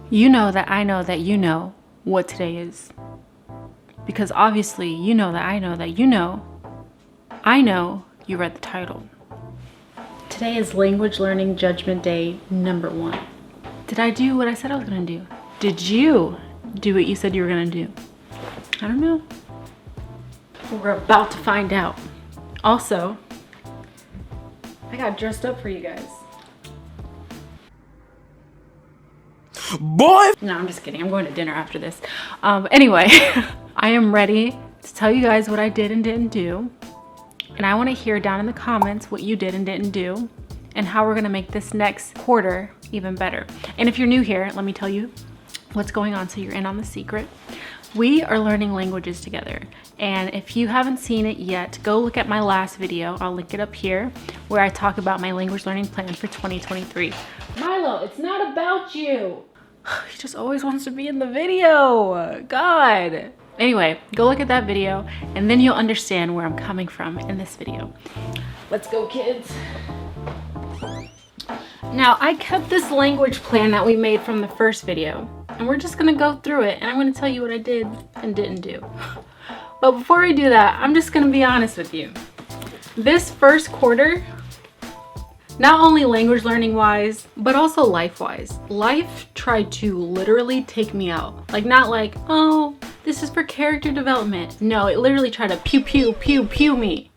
You know that I know that you know what today is. Because obviously you know that I know that you know. I know you read the title. Today is Language Learning Judgment Day number 1. Did I do what I said I was gonna do? Did you do what you said you were gonna do? I don't know. We're about to find out. Also, I got dressed up for you guys. Boy! No, I'm just kidding. I'm going to dinner after this. Anyway, I am ready to tell you guys what I did and didn't do. And I want to hear down in the comments what you did and didn't do and how we're going to make this next quarter even better. And if you're new here, let me tell you what's going on so you're in on the secret. We are learning languages together. And if you haven't seen it yet, go look at my last video. I'll link it up here where I talk about my language learning plan for 2023. Milo, it's not about you. He just always wants to be in the video. God. Anyway, go look at that video and then you'll understand where I'm coming from in this video. Let's go, kids. Now, I kept this language plan that we made from the first video and we're just gonna go through it and I'm gonna tell you what I did and didn't do. But before I do that, I'm just gonna be honest with you. This first quarter, not only language learning wise, but also life wise. Life tried to literally take me out. Like, not like, oh, this is for character development. No, it literally tried to pew, pew, pew, pew me.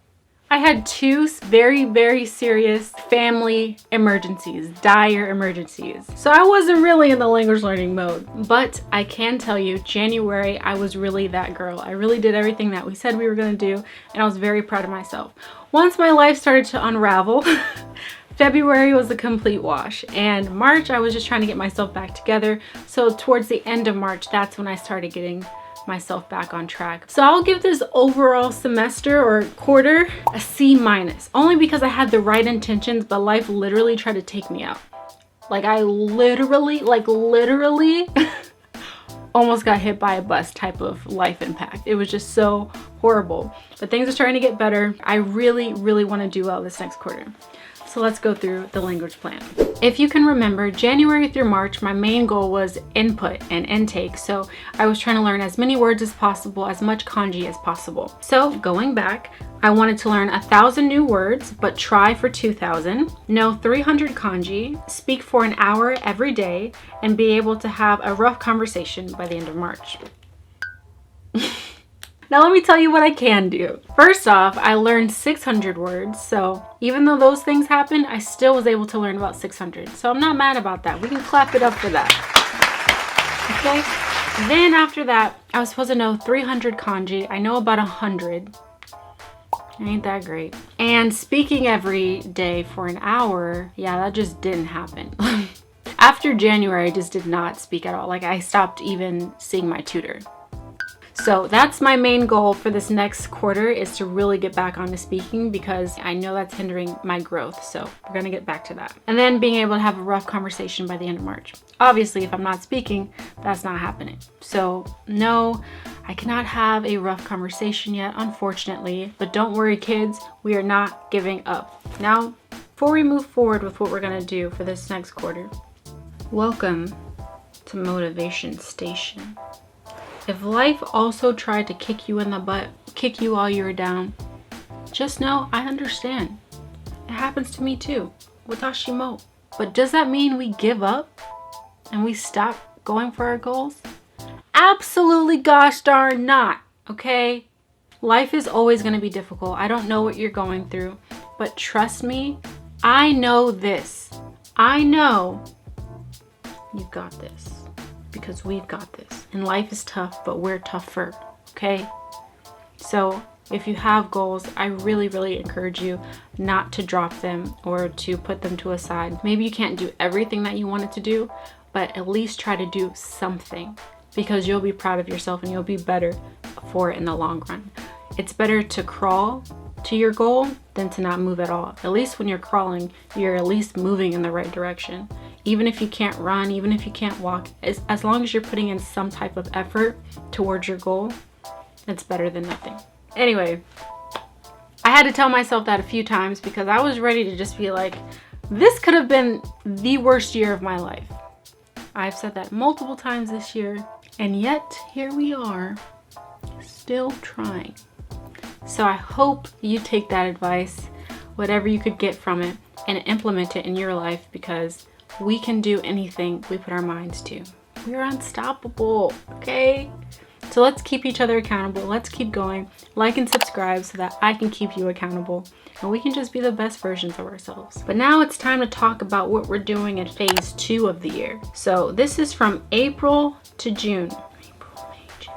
I had 2 very, very serious family emergencies, dire emergencies. So I wasn't really in the language learning mode. But I can tell you, January, I was really that girl. I really did everything that we said we were gonna do, and I was very proud of myself. Once my life started to unravel, February was a complete wash, and March I was just trying to get myself back together. So towards the end of March, that's when I started getting myself back on track. So I'll give this overall semester or quarter a C-, only because I had the right intentions, but life literally tried to take me out. Like I literally almost got hit by a bus type of life impact. It was just so horrible, but things are starting to get better. I really want to do well this next quarter. So let's go through the language plan. If you can remember, January through March, my main goal was input and intake. So I was trying to learn as many words as possible, as much kanji as possible. So going back, I wanted to learn 1,000 new words, but try for 2,000, know 300 kanji, speak for an hour every day, and be able to have a rough conversation by the end of March. Now let me tell you what I can do. First off, I learned 600 words, so even though those things happened, I still was able to learn about 600. So I'm not mad about that. We can clap it up for that. Okay? Then after that, I was supposed to know 300 kanji. I know about 100. Ain't that great. And speaking every day for an hour, yeah, that just didn't happen. After January, I just did not speak at all. Like I stopped even seeing my tutor. So that's my main goal for this next quarter, is to really get back onto speaking because I know that's hindering my growth. So we're gonna get back to that. And then being able to have a rough conversation by the end of March. Obviously, if I'm not speaking, that's not happening. So no, I cannot have a rough conversation yet, unfortunately. But don't worry, kids, we are not giving up. Now, before we move forward with what we're gonna do for this next quarter, welcome to Motivation Station. If life also tried to kick you in the butt, kick you while you were down, just know I understand. It happens to me too, watashi mo. But does that mean we give up and we stop going for our goals? Absolutely gosh darn not, okay? Life is always gonna be difficult. I don't know what you're going through, but trust me, I know this. I know you've got this. Because we've got this. And life is tough, but we're tougher, okay? So if you have goals, I really encourage you not to drop them or to put them to a side. Maybe you can't do everything that you wanted to do, but at least try to do something because you'll be proud of yourself and you'll be better for it in the long run. It's better to crawl to your goal than to not move at all. At least when you're crawling, you're at least moving in the right direction. Even if you can't run, even if you can't walk, as long as you're putting in some type of effort towards your goal, it's better than nothing. Anyway, I had to tell myself that a few times because I was ready to just be like, this could have been the worst year of my life. I've said that multiple times this year, and yet here we are, still trying. So I hope you take that advice, whatever you could get from it, and implement it in your life, because we can do anything we put our minds to. We're unstoppable, okay? So let's keep each other accountable. Let's keep going. Like and subscribe so that I can keep you accountable and we can just be the best versions of ourselves. But now it's time to talk about what we're doing in phase 2 of the year. So this is from April to June. April, May, June.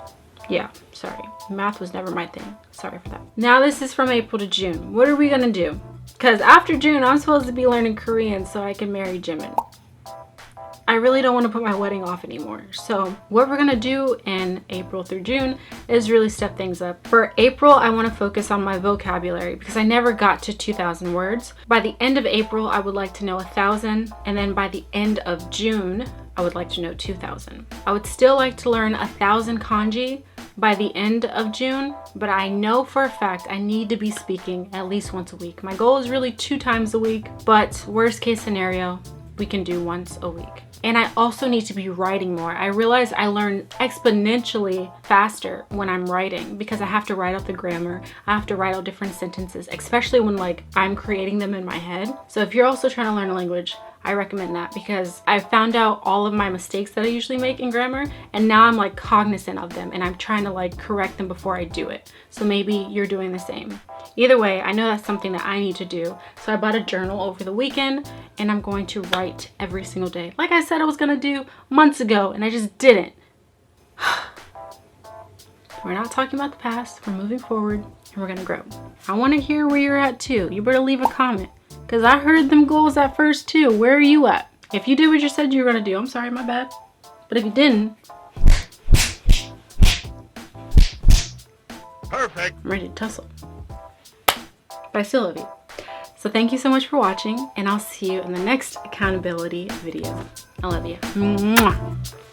Yeah, sorry. Math was never my thing. Sorry for that. Now this is from April to June. What are we gonna do? Because after June, I'm supposed to be learning Korean so I can marry Jimin. I really don't want to put my wedding off anymore. So what we're gonna do in April through June is really step things up. For April, I want to focus on my vocabulary because I never got to 2,000 words. By the end of April, I would like to know 1,000, and then by the end of June, I would like to know 2,000. I would still like to learn 1,000 kanji by the end of June, but I know for a fact I need to be speaking at least once a week. My goal is really 2 times a week, but worst case scenario, we can do once a week. And I also need to be writing more. I realize I learn exponentially faster when I'm writing because I have to write out the grammar. I have to write out different sentences, especially when like I'm creating them in my head. So if you're also trying to learn a language, I recommend that because I found out all of my mistakes that I usually make in grammar, and now I'm like cognizant of them and I'm trying to like correct them before I do it. So maybe you're doing the same. Either way, I know that's something that I need to do. So I bought a journal over the weekend and I'm going to write every single day. Like I said I was gonna do months ago and I just didn't. We're not talking about the past, we're moving forward and we're gonna grow. I wanna hear where you're at too. You better leave a comment. Because I heard them goals at first too. Where are you at? If you did what you said you were going to do, I'm sorry, my bad. But if you didn't, perfect. I'm ready to tussle. But I still love you. So thank you so much for watching, and I'll see you in the next accountability video. I love you. Mwah.